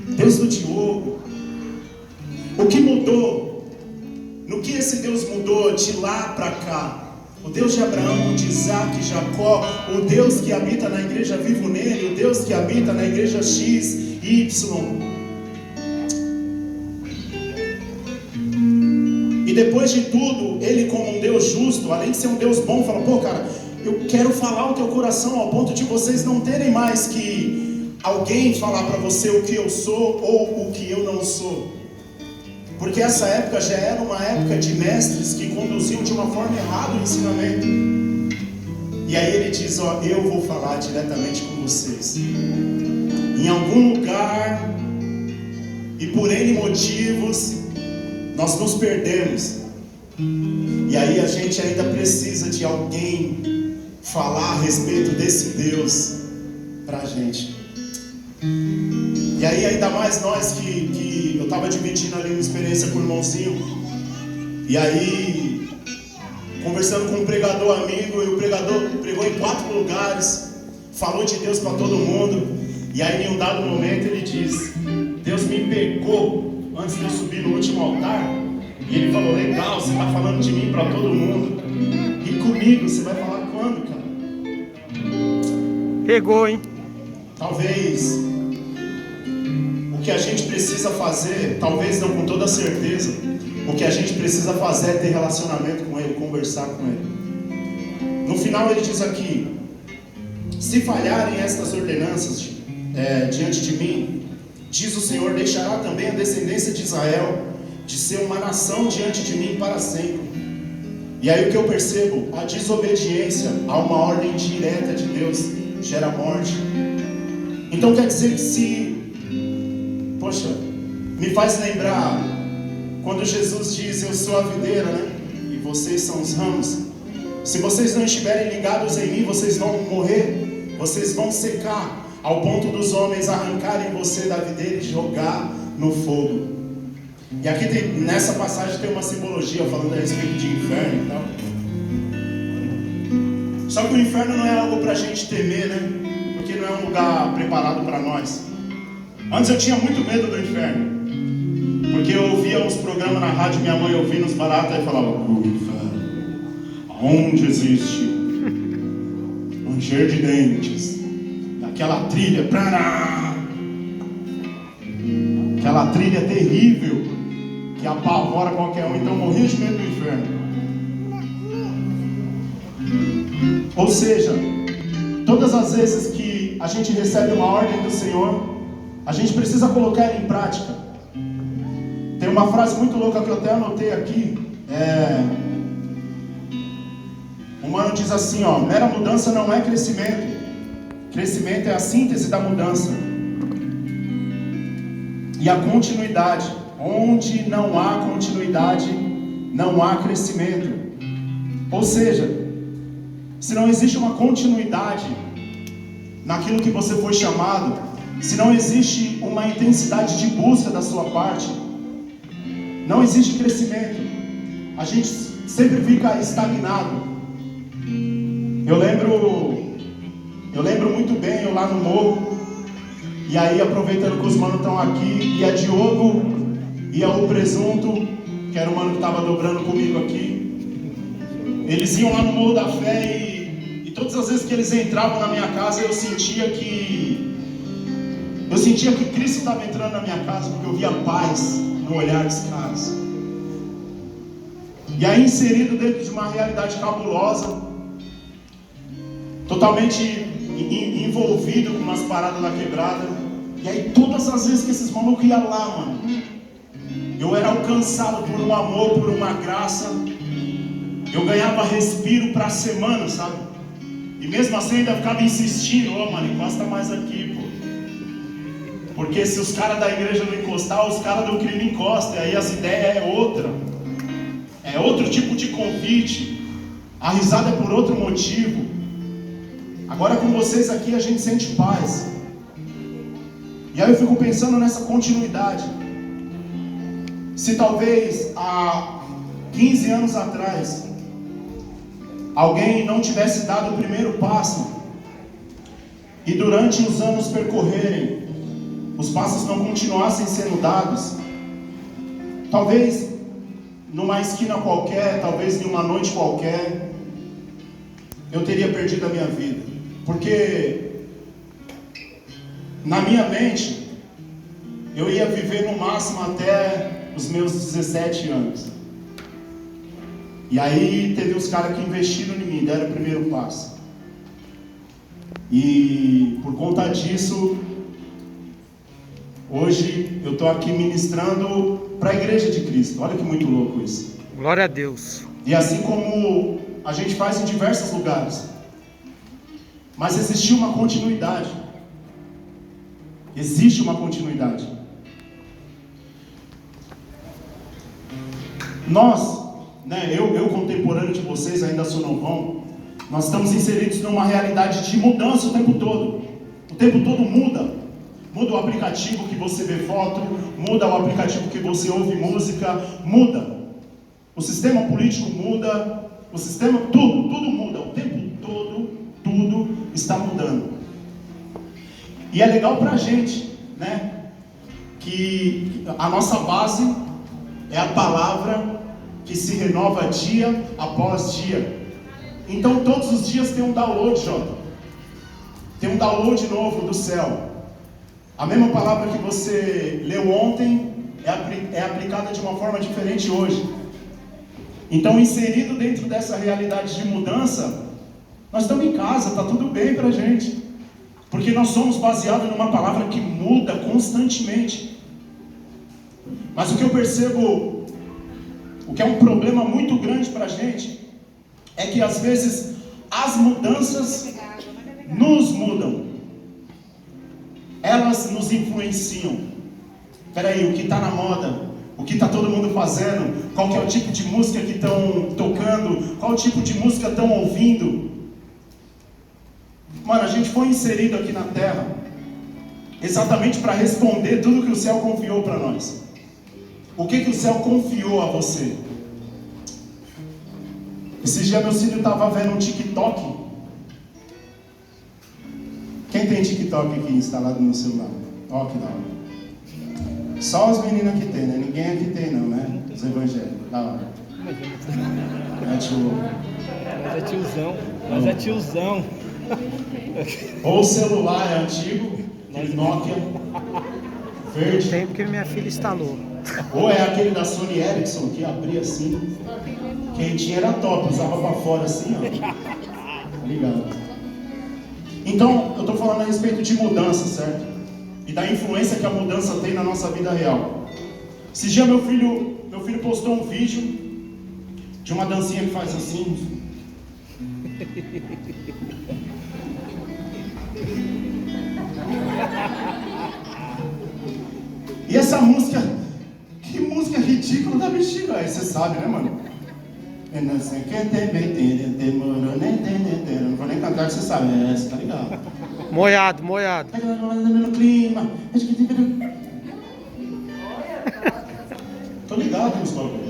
Deus do Diogo. O que mudou? No que esse Deus mudou de lá para cá? O Deus de Abraão, de Isaac, Jacó, o Deus que habita na igreja Vivo Nele, o Deus que habita na igreja X, Y. E depois de tudo, Ele como um Deus justo, além de ser um Deus bom, fala, pô cara, eu quero falar o teu coração ao ponto de vocês não terem mais que alguém falar para você o que eu sou ou o que eu não sou. Porque essa época já era uma época de mestres que conduziam de uma forma errada o ensinamento. E aí ele diz, ó, eu vou falar diretamente com vocês. Em algum lugar, e por N motivos, nós nos perdemos. E aí a gente ainda precisa de alguém falar a respeito desse Deus pra gente. E aí ainda mais nós que eu estava dividindo ali uma experiência com o irmãozinho. E aí, conversando com um pregador amigo, e o pregador pregou em 4 lugares, falou de Deus para todo mundo. E aí em um dado momento ele diz, Deus me pegou antes de eu subir no último altar. E ele falou, legal, você está falando de mim para todo mundo. E comigo você vai falar quando, cara? Pegou, hein? Talvez o que a gente precisa fazer, talvez não com toda certeza, o que a gente precisa fazer é ter relacionamento com Ele, conversar com Ele. No final ele diz aqui, se falharem estas ordenanças diante de mim, diz o Senhor, deixará também a descendência de Israel de ser uma nação diante de mim para sempre. E aí o que eu percebo? A desobediência a uma ordem direta de Deus gera morte. Então quer dizer que poxa, me faz lembrar quando Jesus diz, eu sou a videira, né? E vocês são os ramos. Se vocês não estiverem ligados em mim, vocês vão morrer, vocês vão secar, ao ponto dos homens arrancarem você da videira e jogar no fogo. E aqui nessa passagem tem uma simbologia falando a respeito de inferno e tal. Só que o inferno não é algo pra gente temer, né? Porque não é um lugar preparado para nós. Antes eu tinha muito medo do inferno, porque eu ouvia uns programas na rádio, minha mãe ouvia nos baratos e falava, o inferno, aonde existe ranger de dentes, aquela trilha, aquela trilha terrível, que apavora qualquer um, então eu morria de medo do inferno. Ou seja, todas as vezes que a gente recebe uma ordem do Senhor, a gente precisa colocar ela em prática. Tem uma frase muito louca que eu até anotei aqui. O mano diz assim, ó, mera mudança não é crescimento. Crescimento é a síntese da mudança. E a continuidade. Onde não há continuidade, não há crescimento. Ou seja, se não existe uma continuidade naquilo que você foi chamado, se não existe uma intensidade de busca da sua parte, não existe crescimento. A gente sempre fica estagnado. Eu lembro muito bem, eu lá no morro, e aí aproveitando que os manos estão aqui, ia Diogo, ia o Presunto, que era o mano que estava dobrando comigo aqui. Eles iam lá no Morro da Fé e todas as vezes que eles entravam na minha casa, eu sentia que Cristo estava entrando na minha casa, porque eu via paz no olhar dos caras. E aí inserido dentro de uma realidade cabulosa, totalmente envolvido com umas paradas na quebrada. E aí todas as vezes que esses malucos iam lá, mano, eu era alcançado por um amor, por uma graça. Eu ganhava respiro pra semana, sabe? E mesmo assim ainda ficava insistindo, mano, encosta mais aqui, pô. Porque se os caras da igreja não encostar, os caras do crime encostam. E aí as ideias é outra. É outro tipo de convite. A risada é por outro motivo. Agora com vocês aqui a gente sente paz. E aí eu fico pensando nessa continuidade. Se talvez há 15 anos atrás alguém não tivesse dado o primeiro passo, e durante os anos percorrerem, o os passos não continuassem sendo dados, talvez numa esquina qualquer, talvez em uma noite qualquer, eu teria perdido a minha vida. Porque na minha mente, eu ia viver no máximo até os meus 17 anos. E aí teve os caras que investiram em mim, deram o primeiro passo. E por conta disso, hoje eu estou aqui ministrando para a Igreja de Cristo. Olha que muito louco isso. Glória a Deus. E assim como a gente faz em diversos lugares, mas existiu uma continuidade. Existe uma continuidade. Nós, eu contemporâneo de vocês, ainda sou novão, nós estamos inseridos numa realidade de mudança o tempo todo. O tempo todo muda. Muda o aplicativo que você vê foto, muda o aplicativo que você ouve música, muda. O sistema político muda, o sistema, tudo muda. O tempo todo, tudo está mudando. E é legal pra gente, que a nossa base é a palavra que se renova dia após dia. Então todos os dias tem um download, Jota. Tem um download novo do céu. A mesma palavra que você leu ontem é aplicada de uma forma diferente hoje. Então, inserido dentro dessa realidade de mudança, nós estamos em casa, está tudo bem para a gente. Porque nós somos baseados numa palavra que muda constantemente. Mas o que eu percebo, o que é um problema muito grande para a gente, é que às vezes as mudanças nos mudam. Elas nos influenciam. Peraí, o que está na moda? O que está todo mundo fazendo? Qual que é o tipo de música que estão tocando? Qual tipo de música estão ouvindo? Mano, a gente foi inserido aqui na terra exatamente para responder tudo que o céu confiou para nós. O que o céu confiou a você? Esses dias meu filho estava vendo um TikTok. Quem tem TikTok aqui instalado no celular? Ó, que da hora. Só os meninos aqui tem, né? Ninguém aqui tem não, né? Os evangélicos, da hora. Mas é tiozão. Mas é tiozão. Ou o celular é antigo, aquele Nokia verde. Tem porque minha filha instalou. Ou é aquele da Sony Ericsson que abria assim. Quem tinha era top, usava pra fora assim, ó. Ligado. Então, eu estou falando a respeito de mudança, certo? E da influência que a mudança tem na nossa vida real. Esse dia meu filho postou um vídeo de uma dancinha que faz assim. E essa música, que música ridícula da bexiga, aí você sabe, né, mano? Eu não sei quem demorou, não vou nem cantar que você sabe, essa, tá ligado? Moiado. No clima. Tô ligado nos bagulho.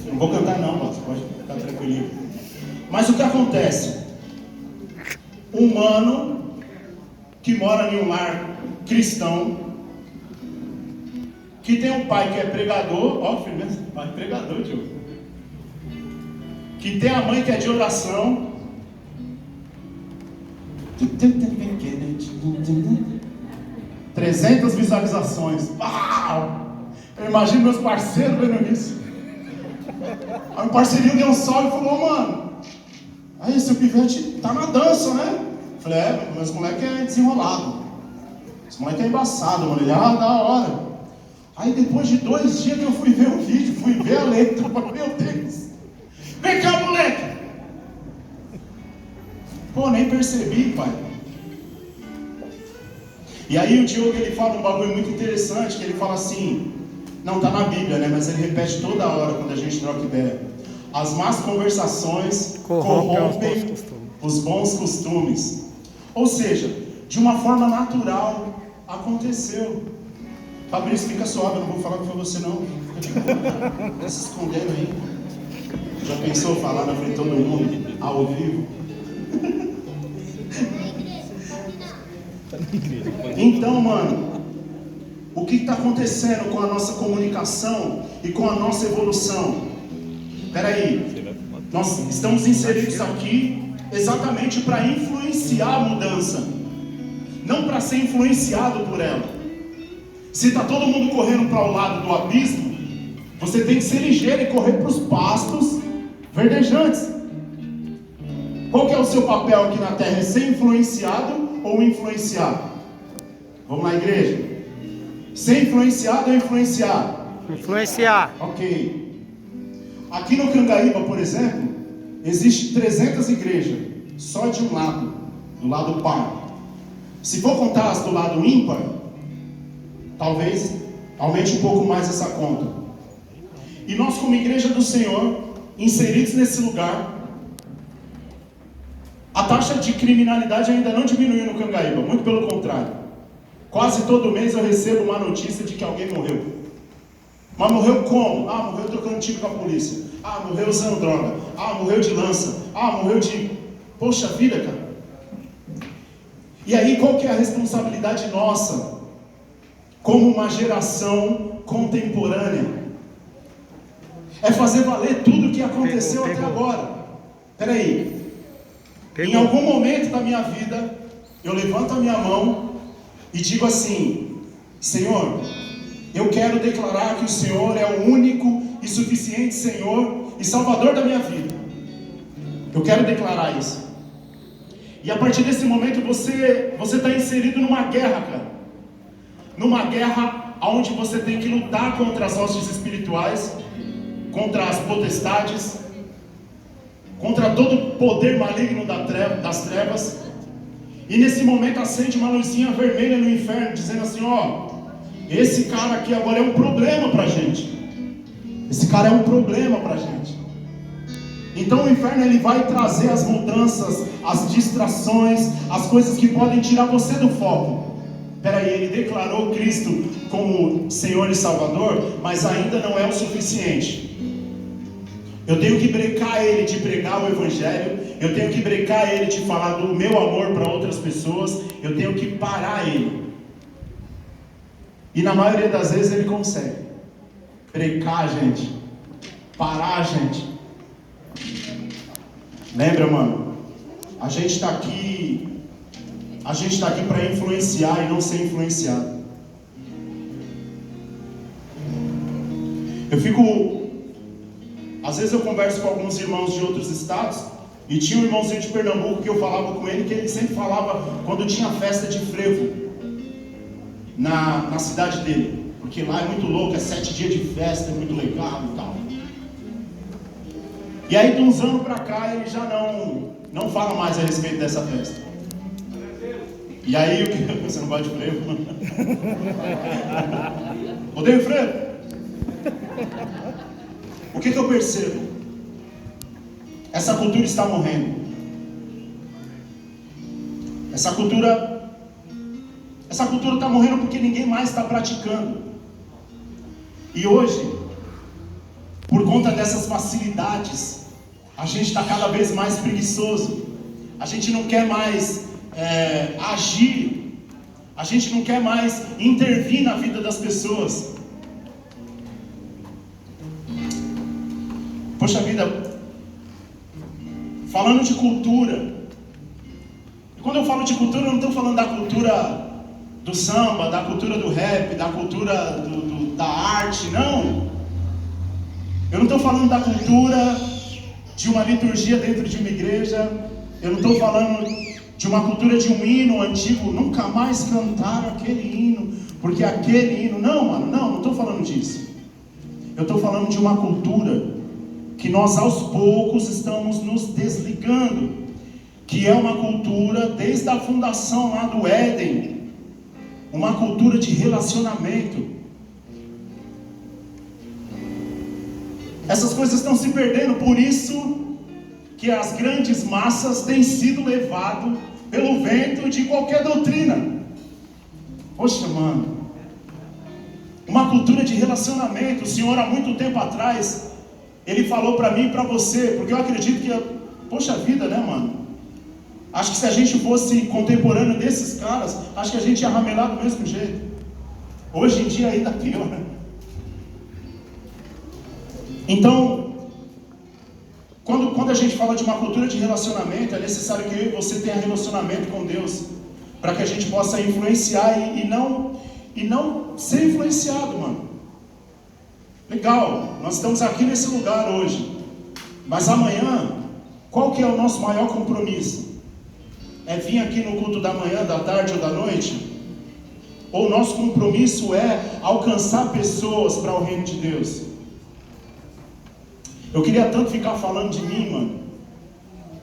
Não vou cantar não, mas pode ficar tranquilinho. Mas o que acontece? Um mano que mora em um lar cristão, que tem um pai que é pregador, ó, filho, pai pregador, tio. Que tem a mãe que é de oração. 300 visualizações. Uau! Eu imagino meus parceiros vendo isso. Aí o parceirinho deu um salve e falou: mano, aí esse pivete tá na dança, né? Eu falei: meus moleques é desenrolado. Esse moleque é embaçado, mano. Ele, da hora. Aí depois de 2 dias que eu fui ver o vídeo, fui ver a letra, eu falei: meu Deus, vem cá, moleque. Pô, nem percebi, pai. E aí o Diogo, ele fala um bagulho muito interessante, que ele fala assim, não tá na Bíblia, né, mas ele repete toda hora quando a gente troca ideia. As más conversações corrompem os bons costumes. Ou seja, de uma forma natural, aconteceu. Fabrício, fica suave, eu não vou falar que foi você não. Fica se escondendo aí. Já pensou falar na frente de todo mundo, ao vivo? Então, mano, o que está acontecendo com a nossa comunicação e com a nossa evolução? Peraí, nós estamos inseridos aqui exatamente para influenciar a mudança, não para ser influenciado por ela. Se está todo mundo correndo para o lado do abismo, você tem que ser ligeiro e correr para os pastos verdejantes. Qual que é o seu papel aqui na terra? É ser influenciado ou influenciar? Vamos lá, igreja. Ser influenciado ou influenciar? Influenciar. Ok. Aqui no Cangaíba, por exemplo, existe 300 igrejas, só de um lado, do lado par. Se for contar as do lado ímpar, talvez aumente um pouco mais essa conta. E nós, como igreja do Senhor, inseridos nesse lugar, a taxa de criminalidade ainda não diminuiu no Cangaíba, muito pelo contrário. Quase todo mês eu recebo uma notícia de que alguém morreu. Mas morreu como? Ah, morreu trocando tiro com a polícia. Ah, morreu usando droga. Ah, morreu de lança. Ah, morreu de... Poxa vida, cara. E aí, qual que é a responsabilidade nossa, como uma geração contemporânea? É fazer valer tudo o que aconteceu até agora. Peraí. Em algum momento da minha vida, eu levanto a minha mão e digo assim: Senhor, eu quero declarar que o Senhor é o único e suficiente Senhor e Salvador da minha vida. Eu quero declarar isso. E a partir desse momento você está inserido numa guerra, cara. Numa guerra onde você tem que lutar contra as hostes espirituais, contra as potestades, contra todo o poder maligno das trevas. E nesse momento acende uma luzinha vermelha no inferno, dizendo assim: ó, esse cara aqui agora é um problema pra gente. Esse cara é um problema pra gente. Então o inferno, ele vai trazer as mudanças, as distrações, as coisas que podem tirar você do foco. Peraí, ele declarou Cristo como Senhor e Salvador, mas ainda não é o suficiente. Eu tenho que brecar ele de pregar o Evangelho. Eu tenho que brecar ele de falar do meu amor para outras pessoas. Eu tenho que parar ele. E na maioria das vezes ele consegue brecar a gente, parar a gente. Lembra, mano? A gente está aqui para influenciar e não ser influenciado. Às vezes eu converso com alguns irmãos de outros estados, e tinha um irmãozinho de Pernambuco que eu falava com ele, que ele sempre falava quando tinha festa de frevo na cidade dele, porque lá é muito louco, é 7 dias de festa, é muito legal e tal. E aí de uns anos pra cá ele já não fala mais a respeito dessa festa. E aí, você não gosta de frevo? Odeio frevo? O que eu percebo? Essa cultura está morrendo. Essa cultura está morrendo porque ninguém mais está praticando. E hoje, por conta dessas facilidades, a gente está cada vez mais preguiçoso. A gente não quer mais agir. A gente não quer mais intervir na vida das pessoas. Poxa vida, falando de cultura, e quando eu falo de cultura, eu não estou falando da cultura do samba, da cultura do rap, da cultura da arte, não. Eu não estou falando da cultura de uma liturgia dentro de uma igreja. Eu não estou falando de uma cultura de um hino antigo, nunca mais cantaram aquele hino, porque aquele hino... Não, mano, não estou falando disso. Eu estou falando de uma cultura que nós aos poucos estamos nos desligando, que é uma cultura desde a fundação lá do Éden, uma cultura de relacionamento. Essas coisas estão se perdendo, por isso que as grandes massas têm sido levadas pelo vento de qualquer doutrina. Poxa, mano, uma cultura de relacionamento. O Senhor há muito tempo atrás, Ele falou para mim e para você, porque eu acredito que, poxa vida, né, mano? Acho que se a gente fosse contemporâneo desses caras, acho que a gente ia ramelar do mesmo jeito. Hoje em dia ainda pior. Então, quando a gente fala de uma cultura de relacionamento, é necessário que eu e você tenha relacionamento com Deus, para que a gente possa influenciar e não ser influenciado, mano. Legal, nós estamos aqui nesse lugar hoje, mas amanhã, qual que é o nosso maior compromisso? É vir aqui no culto da manhã, da tarde ou da noite? Ou o nosso compromisso é alcançar pessoas para o reino de Deus? Eu queria tanto ficar falando de mim, mano,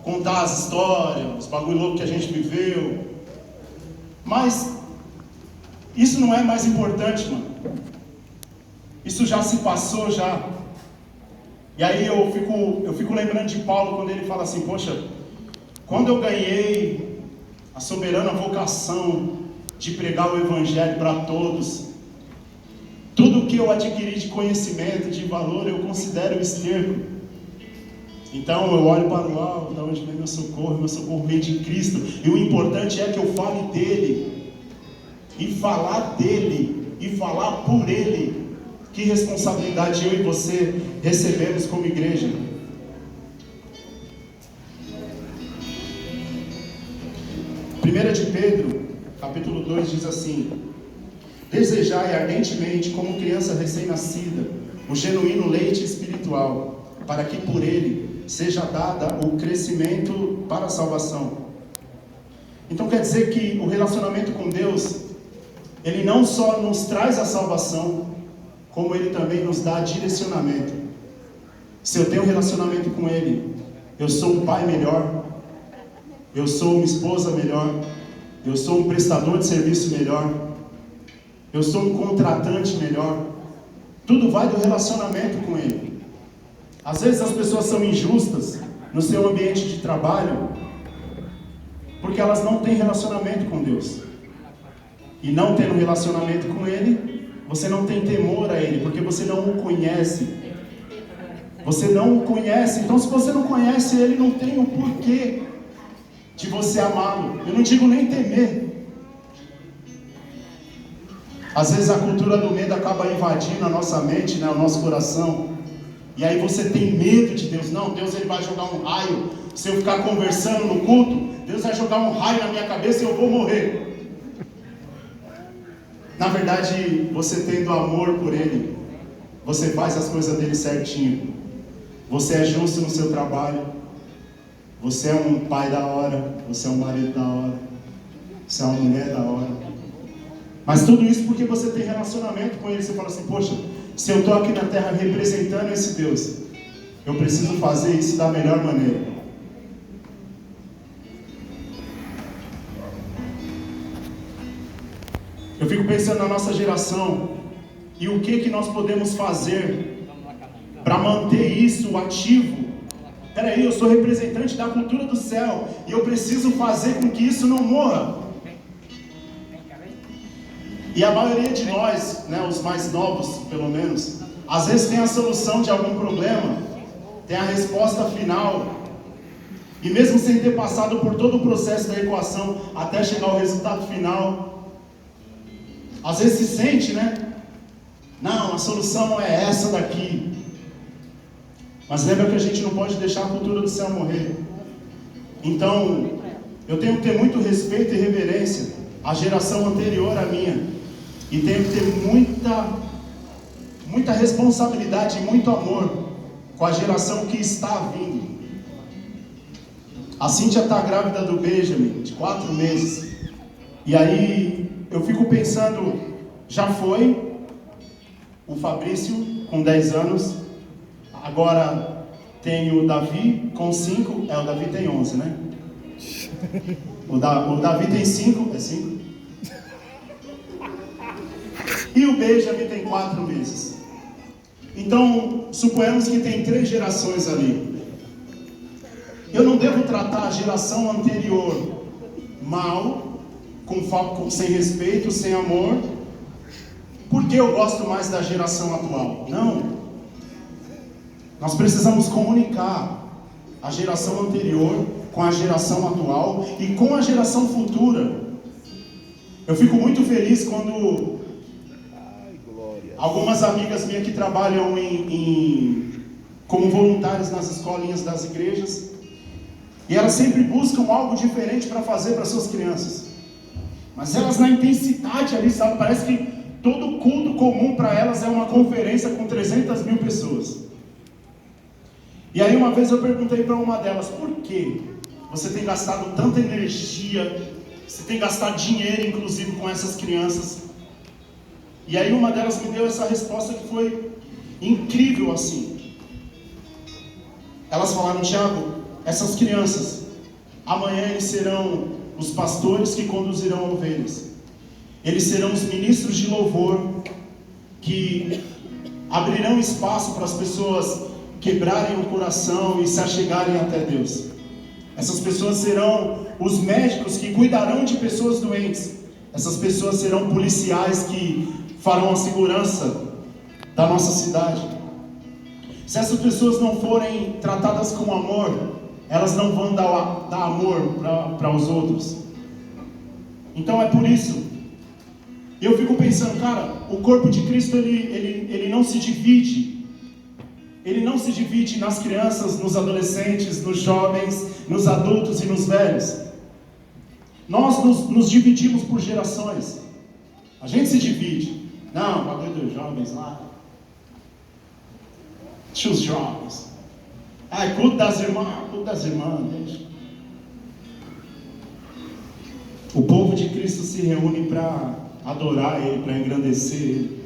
contar as histórias, os bagulho louco que a gente viveu, mas isso não é mais importante, mano. Isso já se passou já. E aí eu fico lembrando de Paulo quando ele fala assim: poxa, quando eu ganhei a soberana vocação de pregar o evangelho para todos, tudo que eu adquiri de conhecimento, de valor, eu considero esterco. Então eu olho para o alto, da onde vem meu socorro vem de Cristo, e o importante é que eu fale dele, e falar dele, e falar por ele. Que responsabilidade eu e você recebemos como igreja. 1 de Pedro, capítulo 2, diz assim: desejai ardentemente, como criança recém-nascida, o genuíno leite espiritual, para que por ele seja dada o crescimento para a salvação. Então quer dizer que o relacionamento com Deus, ele não só nos traz a salvação, como ele também nos dá direcionamento. Se eu tenho um relacionamento com ele, eu sou um pai melhor, eu sou uma esposa melhor, eu sou um prestador de serviço melhor, eu sou um contratante melhor. Tudo vai do relacionamento com ele. Às vezes as pessoas são injustas no seu ambiente de trabalho, porque elas não têm relacionamento com Deus. E não tendo relacionamento com ele, você não tem temor a ele, porque você não o conhece. Você não o conhece. Então, se você não conhece ele, não tem o porquê de você amá-lo. Eu não digo nem temer. Às vezes a cultura do medo acaba invadindo a nossa mente, né, o nosso coração. E aí você tem medo de Deus. Não, Deus ele vai jogar um raio. Se eu ficar conversando no culto, Deus vai jogar um raio na minha cabeça e eu vou morrer. Na verdade, você tendo amor por ele, você faz as coisas dele certinho. Você é justo no seu trabalho. Você é um pai da hora. Você é um marido da hora. Você é uma mulher da hora. Mas tudo isso porque você tem relacionamento com ele. Você fala assim: poxa, se eu estou aqui na terra representando esse Deus, eu preciso fazer isso da melhor maneira. Eu fico pensando na nossa geração e o que nós podemos fazer para manter isso ativo. Peraí, eu sou representante da cultura do céu e eu preciso fazer com que isso não morra. E a maioria de nós, né, os mais novos pelo menos, às vezes tem a solução de algum problema, tem a resposta final, e mesmo sem ter passado por todo o processo da equação até chegar ao resultado final, às vezes se sente, né? Não, a solução é essa daqui. Mas lembra que a gente não pode deixar a cultura do céu morrer. Então, eu tenho que ter muito respeito e reverência à geração anterior à minha. E tenho que ter muita responsabilidade e muito amor com a geração que está vindo. A Cíntia está grávida do Benjamin, de 4 meses. E aí eu fico pensando, já foi o Fabrício com 10 anos, agora tem o Davi com 5, o Davi tem 11, né? O Davi tem 5, é 5? E o Benjamin tem 4 meses. Então, suponhamos que tem 3 gerações ali. Eu não devo tratar a geração anterior mal, sem respeito, sem amor, porque eu gosto mais da geração atual. Não. Nós precisamos comunicar a geração anterior com a geração atual e com a geração futura. Eu fico muito feliz quando algumas amigas minhas que trabalham como voluntários nas escolinhas das igrejas, e elas sempre buscam algo diferente para fazer para suas crianças. Mas elas na intensidade ali, sabe? Parece que todo culto comum para elas é uma conferência com 300 mil pessoas. E aí uma vez eu perguntei para uma delas: por que você tem gastado tanta energia, você tem gastado dinheiro inclusive com essas crianças? E aí uma delas me deu essa resposta que foi incrível assim. Elas falaram: Thiago, essas crianças, amanhã eles serão os pastores que conduzirão ovelhas. Eles serão os ministros de louvor que abrirão espaço para as pessoas quebrarem o coração e se achegarem até Deus. Essas pessoas serão os médicos que cuidarão de pessoas doentes. Essas pessoas serão policiais que farão a segurança da nossa cidade. Se essas pessoas não forem tratadas com amor, elas não vão dar amor para os outros. Então é por isso, eu fico pensando, cara, o corpo de Cristo ele não se divide. Ele não se divide nas crianças, nos adolescentes, nos jovens, nos adultos e nos velhos. Nós nos dividimos por gerações. A gente se divide. Não, bagulho dos jovens lá. Deixa os jovens. Culto das irmãs, deixa. O povo de Cristo se reúne para adorar Ele, para engrandecer Ele.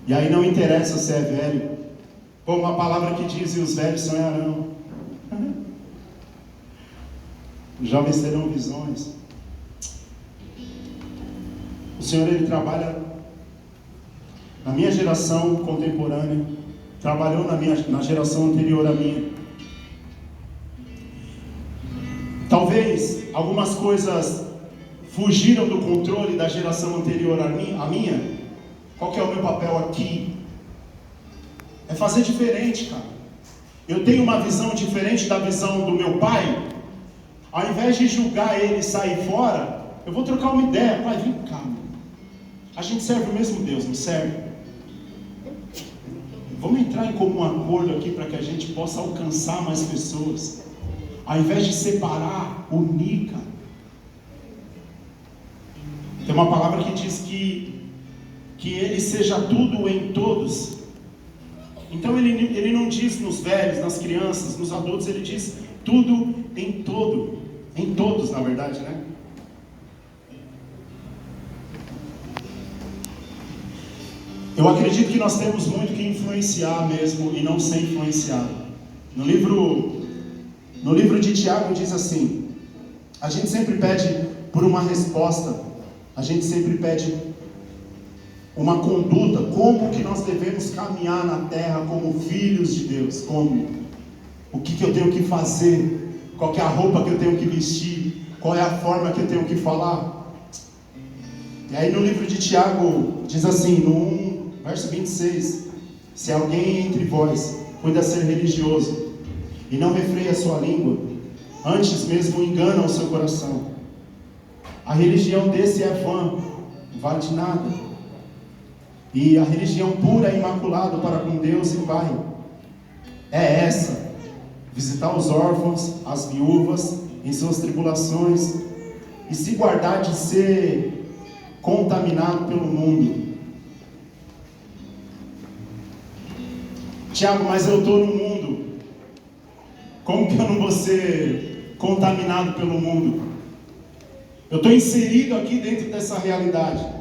E aí não interessa se é velho. Como a palavra que diz: e os velhos sonharão. Os jovens terão visões. O Senhor, Ele trabalha na minha geração contemporânea, trabalhou na geração anterior à minha. Talvez algumas coisas fugiram do controle da geração anterior à minha. Qual que é o meu papel aqui? É fazer diferente, cara. Eu tenho uma visão diferente da visão do meu pai. Ao invés de julgar ele e sair fora, eu vou trocar uma ideia. Pai, vem cá, mano. A gente serve o mesmo Deus, não serve? Vamos entrar em comum acordo aqui para que a gente possa alcançar mais pessoas. Ao invés de separar, unir, cara. Tem uma palavra que diz que Ele seja tudo em todos. Então ele não diz nos velhos, nas crianças, nos adultos, Ele diz tudo em todo. Em todos, na verdade, né? Eu acredito que nós temos muito que influenciar mesmo e não ser influenciado. No livro de Tiago diz assim: a gente sempre pede por uma resposta, a gente sempre pede uma conduta, como que nós devemos caminhar na terra como filhos de Deus, como, o que eu tenho que fazer, qual que é a roupa que eu tenho que vestir, qual é a forma que eu tenho que falar. E aí no livro de Tiago diz assim, no 1, verso 26, se alguém entre vós cuida ser religioso e não refreia a sua língua, antes mesmo engana o seu coração, a religião desse é vã, não vale de nada. E a religião pura e imaculada para com Deus e Pai é essa: visitar os órfãos, as viúvas em suas tribulações e se guardar de ser contaminado pelo mundo. Tiago, mas eu estou no mundo. Como que eu não vou ser contaminado pelo mundo? Eu estou inserido aqui dentro dessa realidade.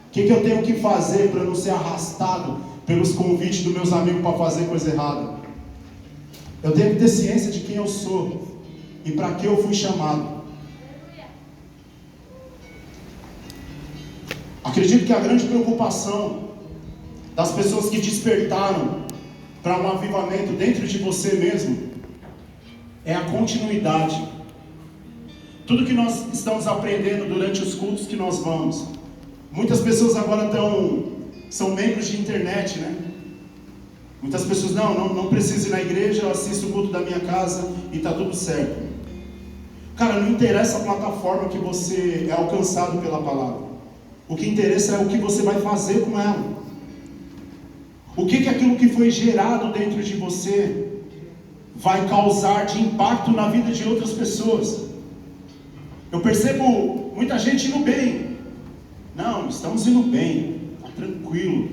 O que eu tenho que fazer para não ser arrastado pelos convites dos meus amigos para fazer coisa errada? Eu tenho que ter ciência de quem eu sou e para que eu fui chamado. Acredito que a grande preocupação das pessoas que despertaram para um avivamento dentro de você mesmo é a continuidade. Tudo que nós estamos aprendendo durante os cultos que nós vamos. Muitas pessoas agora são membros de internet, né? Muitas pessoas, não preciso ir na igreja, eu assisto o culto da minha casa e está tudo certo. Cara, não interessa a plataforma que você é alcançado pela palavra. O que interessa é o que você vai fazer com ela. O que aquilo que foi gerado dentro de você vai causar de impacto na vida de outras pessoas. Eu percebo muita gente indo bem. Não, estamos indo bem, está tranquilo.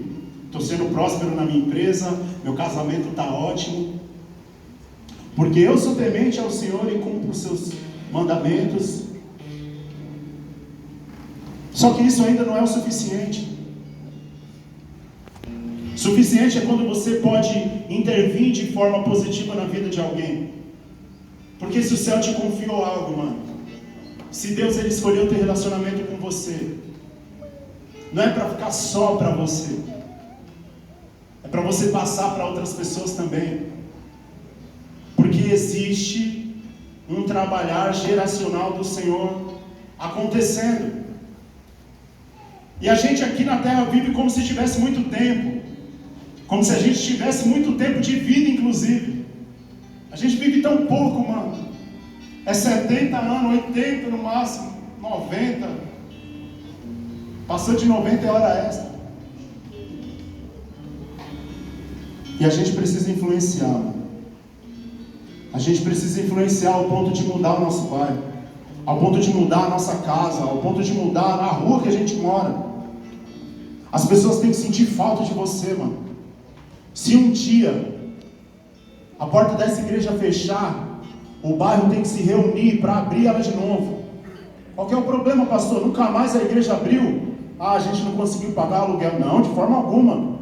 Estou sendo próspero na minha empresa, meu casamento está ótimo. Porque eu sou temente ao Senhor e cumpro os seus mandamentos. Só que isso ainda não é o suficiente. Suficiente é quando você pode intervir de forma positiva na vida de alguém. Porque se o céu te confiou algo, mano, se Deus ele escolheu ter relacionamento com você, não é para ficar só para você, é para você passar para outras pessoas também. Porque existe um trabalhar geracional do Senhor acontecendo. E a gente aqui na terra vive como se tivesse muito tempo. Como se a gente tivesse muito tempo de vida, inclusive. A gente vive tão pouco, mano. É 70 anos, 80 no máximo, 90. Passou de 90 é hora extra. E a gente precisa influenciar, mano. A gente precisa influenciar ao ponto de mudar o nosso bairro, ao ponto de mudar a nossa casa, ao ponto de mudar a rua que a gente mora. As pessoas têm que sentir falta de você, mano. Se um dia a porta dessa igreja fechar, o bairro tem que se reunir para abrir ela de novo. Qual que é o problema, pastor? Nunca mais a igreja abriu? Ah, a gente não conseguiu pagar aluguel. Não, de forma alguma.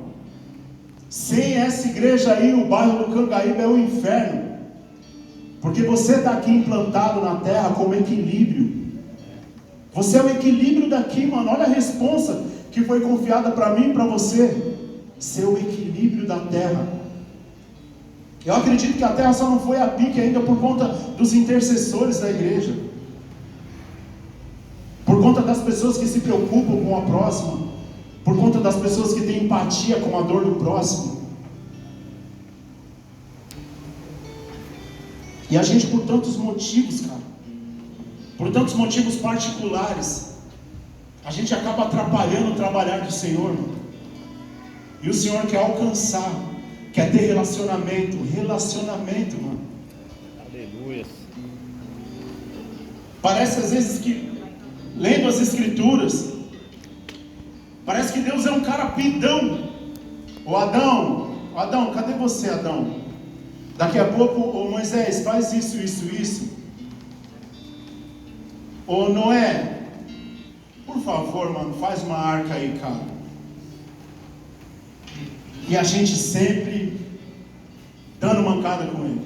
Sem essa igreja aí, o bairro do Cangaíba é o inferno. Porque você está aqui implantado na terra como equilíbrio. Você é o equilíbrio daqui, mano. Olha a responsa que foi confiada para mim e para você. Ser o equilíbrio da terra. Eu acredito que a terra só não foi a pique ainda por conta dos intercessores da igreja. Por conta das pessoas que se preocupam com a próxima. Por conta das pessoas que têm empatia com a dor do próximo. E a gente, por tantos motivos, cara, por tantos motivos particulares, a gente acaba atrapalhando o trabalhar do Senhor, mano. E o Senhor quer alcançar, quer ter relacionamento, mano. Aleluia. Parece às vezes que, lendo as Escrituras, parece que Deus é um cara pidão. Ô Adão, cadê você, Adão? Daqui a pouco, ô Moisés, faz isso. Ô Noé, por favor, mano, faz uma arca aí, cara. E a gente sempre dando mancada com ele.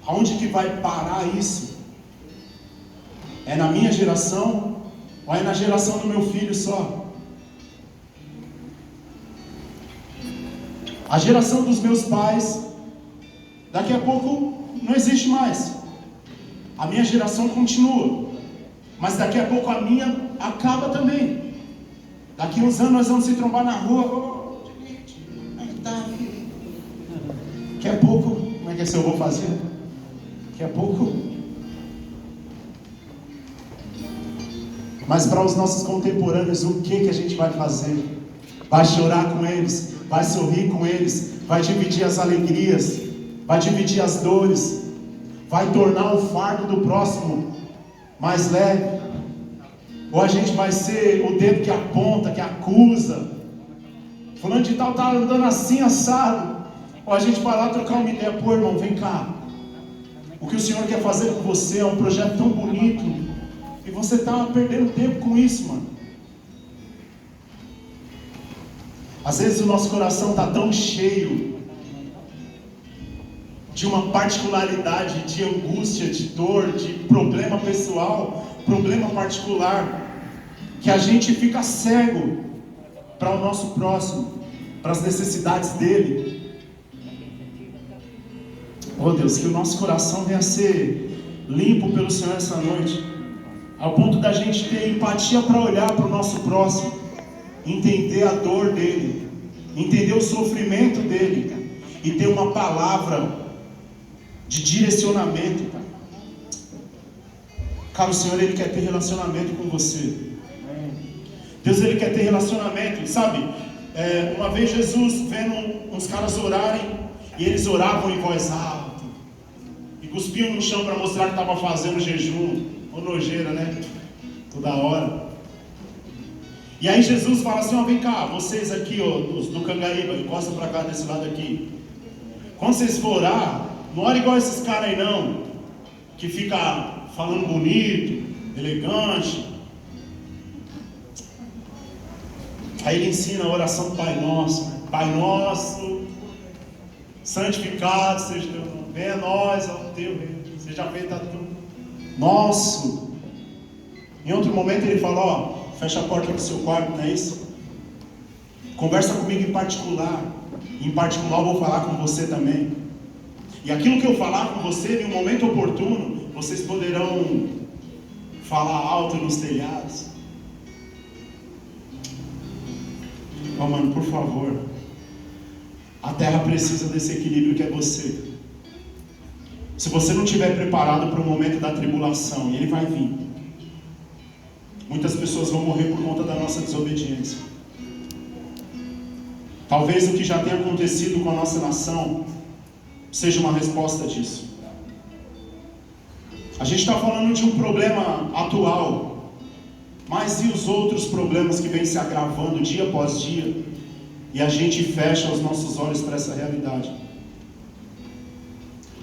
Aonde que vai parar isso? É na minha geração? Ou é na geração do meu filho só? A geração dos meus pais, daqui a pouco não existe mais. A minha geração continua, mas daqui a pouco a minha acaba também. Daqui uns anos nós vamos se trombar na rua. Daqui a pouco, como é que eu vou fazer? Daqui a pouco. Mas para os nossos contemporâneos, o que a gente vai fazer? Vai chorar com eles, vai sorrir com eles, vai dividir as alegrias, vai dividir as dores, vai tornar o fardo do próximo mais leve. Ou a gente vai ser o dedo que aponta, que acusa. Fulano de tal está andando assim, assado. Ou a gente vai lá trocar uma ideia. Pô, irmão, vem cá. O que o Senhor quer fazer com você é um projeto tão bonito. E você está perdendo tempo com isso, mano. Às vezes o nosso coração está tão cheio de uma particularidade, de angústia, de dor, de problema pessoal, problema particular, que a gente fica cego para o nosso próximo, para as necessidades dele. Oh Deus, que o nosso coração venha a ser limpo pelo Senhor essa noite, ao ponto da gente ter empatia para olhar para o nosso próximo, entender a dor dele, entender o sofrimento dele e ter uma palavra de direcionamento, cara. Cara, o Senhor, Ele quer ter relacionamento com você. Deus, Ele quer ter relacionamento, sabe? Uma vez Jesus vendo uns caras orarem, e eles oravam em voz alta, e cuspiam no chão para mostrar que estavam fazendo jejum, ou nojeira, né? Toda hora. E aí Jesus fala assim, ó, vem cá, vocês aqui, ó, do Cangaíba, encosta para cá desse lado aqui. Quando vocês for orar, não ora igual esses caras aí não, que fica falando bonito, elegante. Aí ele ensina a oração do Pai Nosso. Pai Nosso, santificado seja o teu nome. Venha a nós ao teu reino. Seja feita tudo. Nosso. Em outro momento ele fala, ó, fecha a porta do seu quarto, não é isso? Conversa comigo em particular. Em particular eu vou falar com você também. E aquilo que eu falar com você, em um momento oportuno, vocês poderão falar alto nos telhados. Oh, mano, por favor. A terra precisa desse equilíbrio que é você. Se você não estiver preparado para o momento da tribulação, e ele vai vir, muitas pessoas vão morrer por conta da nossa desobediência. Talvez o que já tenha acontecido com a nossa nação seja uma resposta disso. A gente está falando de um problema atual, mas e os outros problemas que vêm se agravando dia após dia, e a gente fecha os nossos olhos para essa realidade?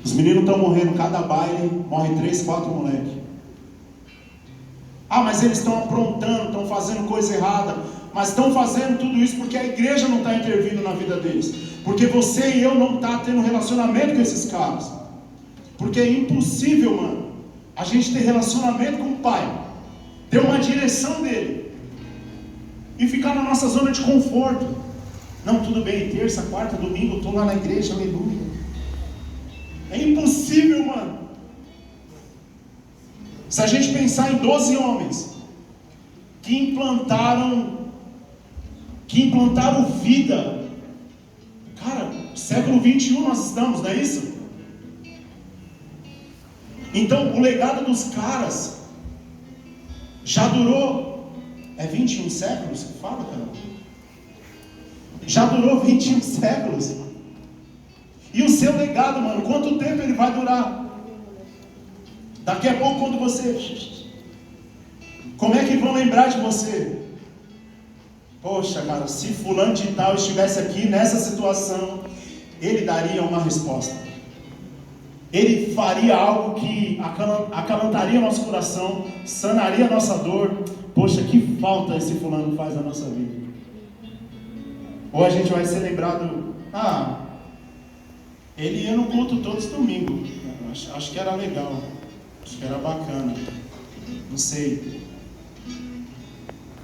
Os meninos estão morrendo, cada baile morre 3, 4 moleques. Ah, mas eles estão aprontando, estão fazendo coisa errada. Mas estão fazendo tudo isso porque a igreja não está intervindo na vida deles. Porque você e eu não está tendo relacionamento com esses caras. Porque é impossível, mano, a gente ter relacionamento com o Pai, ter uma direção dele e ficar na nossa zona de conforto. Não, tudo bem, terça, quarta, domingo, eu estou lá na igreja, aleluia. É impossível, mano. Se a gente pensar em 12 homens que implantaram vida, cara, século 21 nós estamos, não é isso? Então o legado dos caras já durou 21 séculos? Fala, cara. Já durou 21 séculos. E o seu legado, mano, quanto tempo ele vai durar? Daqui a pouco, quando você... Como é que vão lembrar de você? Poxa, cara, se fulano de tal estivesse aqui nessa situação, ele daria uma resposta. Ele faria algo que acalantaria nosso coração, sanaria nossa dor. Poxa, que falta esse fulano faz na nossa vida. Ou a gente vai ser lembrado, ele ia no culto todos os domingos. Acho que era legal. Acho que era bacana. Não sei.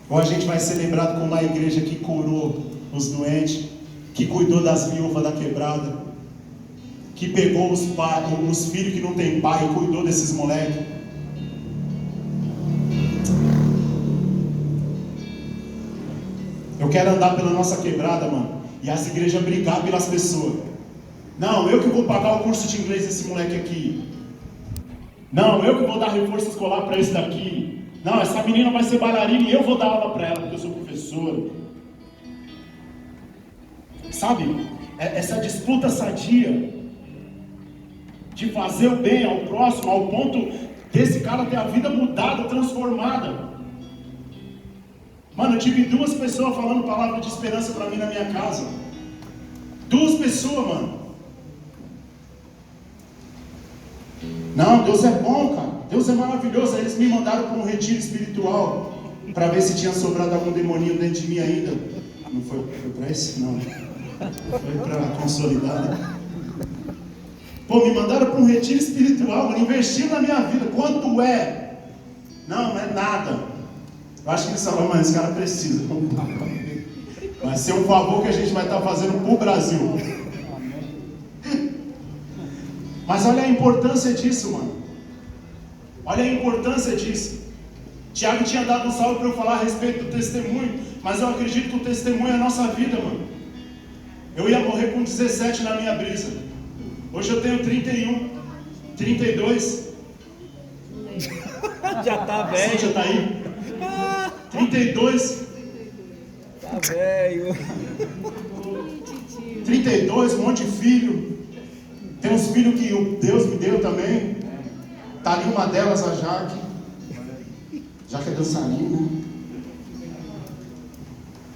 Ou a gente vai ser lembrado como uma igreja que curou os doentes, que cuidou das viúvas da quebrada, que pegou os filhos que não tem pai e cuidou desses moleques. Eu quero andar pela nossa quebrada, mano, e as igrejas brigar pelas pessoas. Não, eu que vou pagar o curso de inglês desse moleque aqui. Não, eu que vou dar reforço escolar para esse daqui. Não, essa menina vai ser bailarina e eu vou dar aula para ela, porque eu sou professora. Sabe, essa disputa sadia de fazer o bem ao próximo, ao ponto desse cara ter a vida mudada, transformada. Mano, eu tive 2 pessoas falando palavra de esperança para mim na minha casa. 2 pessoas, mano. Não, Deus é bom, cara. Deus é maravilhoso. Aí eles me mandaram para um retiro espiritual para ver se tinha sobrado algum demoninho dentro de mim ainda. Não foi para esse? Não. Foi para consolidar. Pô, me mandaram para um retiro espiritual, mano, investiram na minha vida. Quanto é? Não é nada. Eu acho que eles falaram, mas esse cara precisa. Vai ser um favor que a gente vai estar fazendo para o Brasil. Mas olha a importância disso, mano. Olha a importância disso. Tiago tinha dado um salve para eu falar a respeito do testemunho, mas eu acredito que o testemunho é a nossa vida, mano. Eu ia morrer com 17 na minha brisa. Hoje eu tenho 31, 32. Já tá A velho. Cíntia tá aí? 32. Tá velho. 32, um monte de filho. Tem uns filhos que o Deus me deu também. Tá ali uma delas, a Jaque. Jaque é dançarina.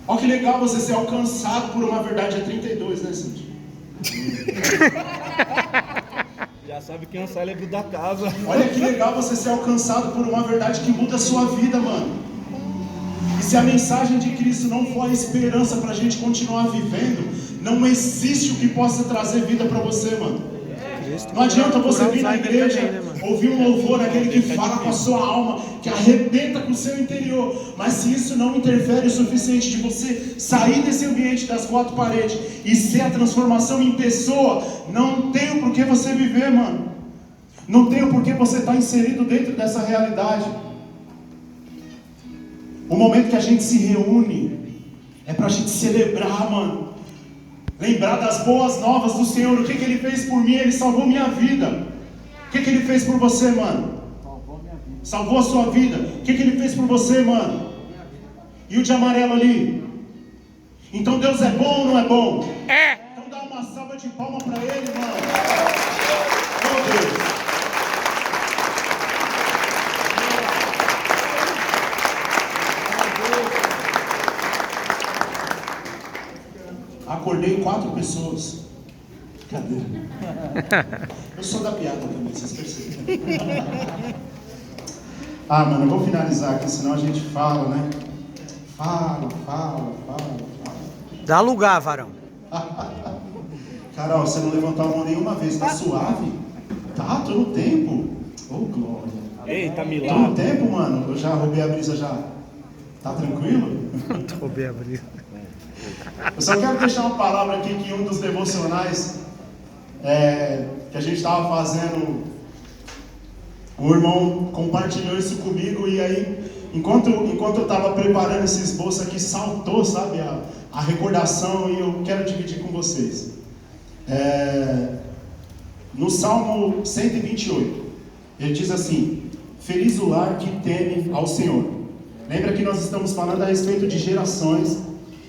Olha que legal você ser alcançado por uma verdade. É 32, né, Cíntia? Já sabe quem é o cérebro da casa. Olha que legal você ser alcançado por uma verdade que muda a sua vida, mano. E se a mensagem de Cristo não for a esperança pra gente continuar vivendo, não existe o que possa trazer vida pra você, mano. Não adianta você vir na igreja, ouvir um louvor, aquele que fala com a sua alma, que arrebenta com o seu interior, mas se isso não interfere o suficiente de você sair desse ambiente das quatro paredes e ser a transformação em pessoa, não tem o porquê você viver, mano. Não tem o porquê você estar inserido dentro dessa realidade. O momento que a gente se reúne é pra gente celebrar, mano. Lembrar das boas novas do Senhor. O que Ele fez por mim? Ele salvou minha vida. O que Ele fez por você, mano? Salvou a sua vida. O que Ele fez por você, mano? E o de amarelo ali? Então Deus é bom ou não é bom? É! Então dá uma salva de palma pra Ele, mano. Meu Deus. Acordei 4 pessoas. Cadê? Eu sou da piada também, vocês percebem? Mano, eu vou finalizar aqui, senão a gente fala, né? Fala. Dá lugar, varão. Carol, você não levantou a mão nenhuma vez, tá suave? Tá, tô no tempo. Ô, glória. Eita, Tô no milagre. tempo, mano. Eu já roubei a brisa já. Tá tranquilo? Roubei a brisa. Eu só quero deixar uma palavra aqui que um dos devocionais que a gente estava fazendo, o irmão compartilhou isso comigo e aí, enquanto eu estava preparando esse esboço aqui, saltou, sabe, a recordação e eu quero dividir com vocês. No Salmo 128, ele diz assim: feliz o lar que teme ao Senhor. Lembra que nós estamos falando a respeito de gerações.